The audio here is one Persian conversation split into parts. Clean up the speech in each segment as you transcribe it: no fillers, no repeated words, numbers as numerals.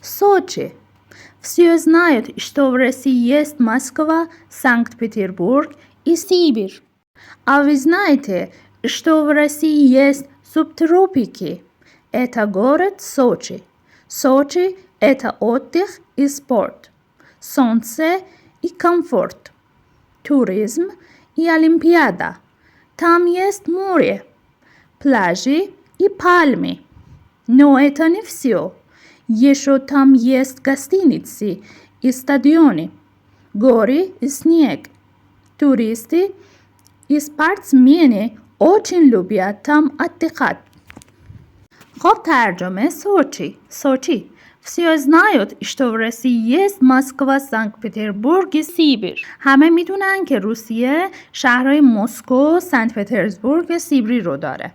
Сочи. Все знают, что в России есть Москва, Санкт-Петербург и Сибирь. А вы знаете, что в России есть субтропики? Это город Сочи. Сочи – это отдых и спорт, солнце и комфорт, туризм и Олимпиада. Там есть море, пляжи и пальмы. Но это не все. Еще там есть гостиницы и стадионы, горы и снег. Туристы и спортсмены очень любят там отдыхать. خب ترجمه سوچی. Все знают, что в России есть Москва, سانکت-پتربورگ و سیبیر. همه میدونن که روسیه شهرهای مسکو، سنت پترزبورگ و سیبری رو داره.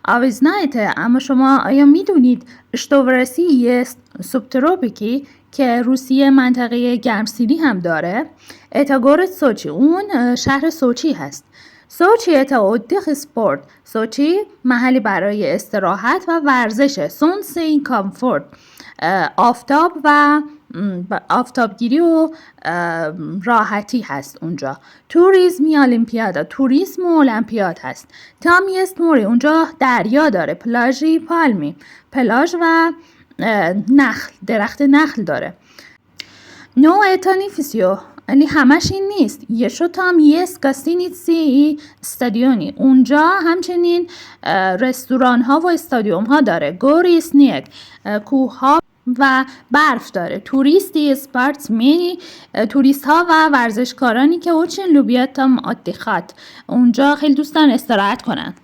А вы знаете, اما شما آیا میدونید что в России есть سوبتروپیکی که روسیه منطقه گرمسیری هم داره؟ Это город سوچی. اون شهر سوچی هست. سوچی это отдых и спорт. سوچی محلی برای استراحت و ورزشه. سونس این کامفورت. آفتاب و آفتابگیری و راحتی هست اونجا. توریسم المپیادا. توریسم و المپیاد هست. تام است موری. اونجا دریا داره. پلاژی پالمی. پلاژ و نخل. درخت نخل داره. نو اتانیفیسیو. یعنی همش این نیست. یشو تام یس گاستینیتسی استادیونی. اونجا همچنین رستوران ها و استادیوم ها داره. گوری سنیک. کوه ها و برف داره. توریستی اسپارتمنی. توریست ها و ورزشکارانی که اوچن لوبیات تام اتخاط. اونجا خیلی دوستان استراحت کنن.